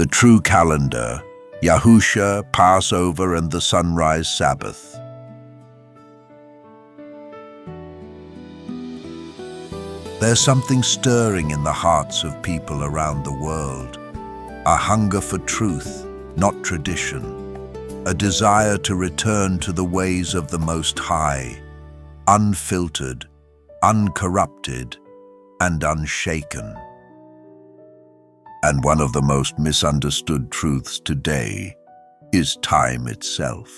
the true calendar, Yahusha, Passover, and the sunrise Sabbath. There's something stirring in the hearts of people around the world, a hunger for truth, not tradition, a desire to return to the ways of the Most High, unfiltered, uncorrupted, and unshaken. And one of the most misunderstood truths today is time itself.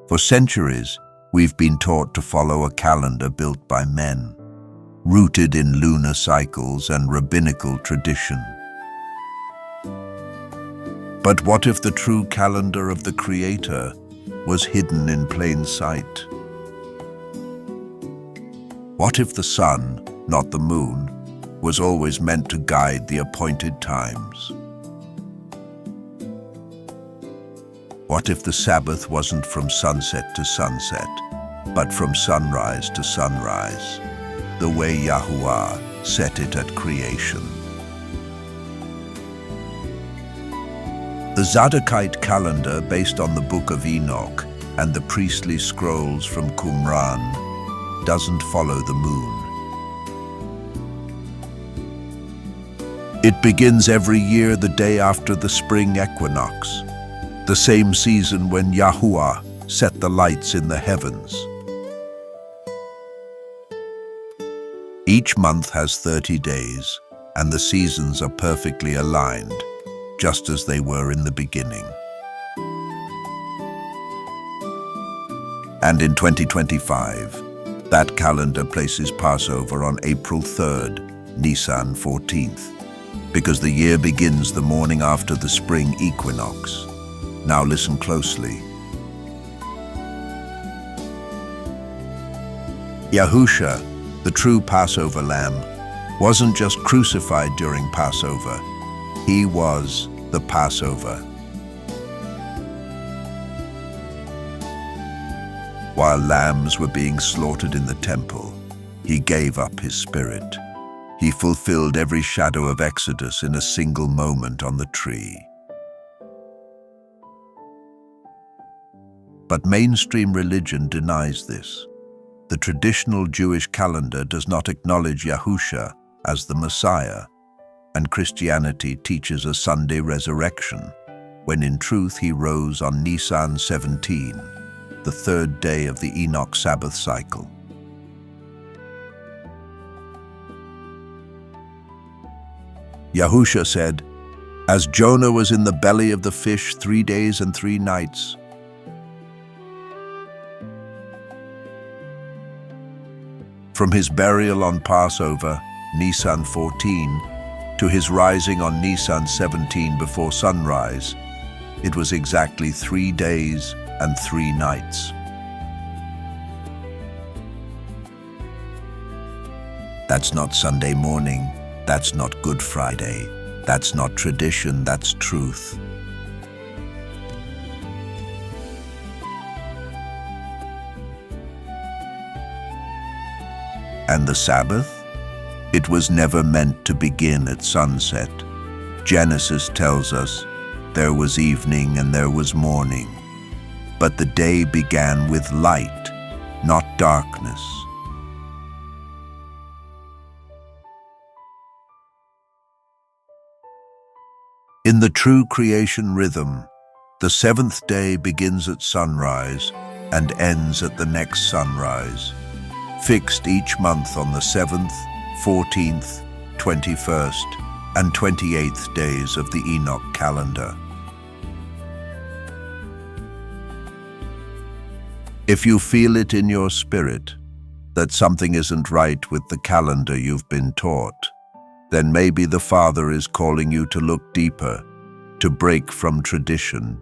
For centuries, we've been taught to follow a calendar built by men, rooted in lunar cycles and rabbinical tradition. But what if the true calendar of the Creator was hidden in plain sight? What if the sun, not the moon, was always meant to guide the appointed times? What if the Sabbath wasn't from sunset to sunset, but from sunrise to sunrise, the way Yahuwah set it at creation? The Zadokite calendar, based on the Book of Enoch and the priestly scrolls from Qumran, doesn't follow the moon. It begins every year the day after the spring equinox, the same season when Yahuwah set the lights in the heavens. Each month has 30 days, and the seasons are perfectly aligned, just as they were in the beginning. And in 2025, that calendar places Passover on April 3rd, Nisan 14th, because the year begins the morning after the spring equinox. Now listen closely. Yahusha, the true Passover Lamb, wasn't just crucified during Passover. He was the Passover. While lambs were being slaughtered in the temple, he gave up his spirit. He fulfilled every shadow of Exodus in a single moment on the tree. But mainstream religion denies this. The traditional Jewish calendar does not acknowledge Yahusha as the Messiah, and Christianity teaches a Sunday resurrection, when in truth he rose on Nisan 17, the third day of the Enoch Sabbath cycle. Yahusha said, "As Jonah was in the belly of the fish 3 days and 3 nights, from his burial on Passover, Nisan 14, to his rising on Nisan 17 before sunrise, it was exactly 3 days and 3 nights." That's not Sunday morning, that's not Good Friday, that's not tradition, that's truth. And the Sabbath? It was never meant to begin at sunset. Genesis tells us, there was evening and there was morning. But the day began with light, not darkness. In the true creation rhythm, the 7th day begins at sunrise and ends at the next sunrise, fixed each month on the 7th, 14th, 21st, and 28th days of the Enoch calendar. If you feel it in your spirit that something isn't right with the calendar you've been taught, then maybe the Father is calling you to look deeper, to break from tradition.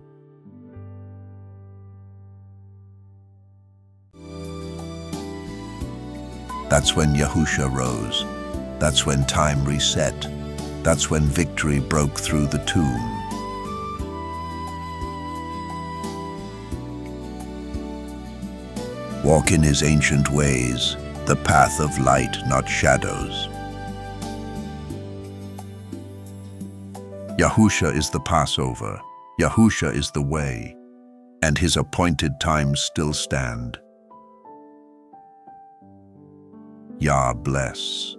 That's when Yahusha rose. That's when time reset. That's when victory broke through the tomb. Walk in his ancient ways, the path of light, not shadows. Yahusha is the Passover. Yahusha is the way, and his appointed times still stand. Yah bless.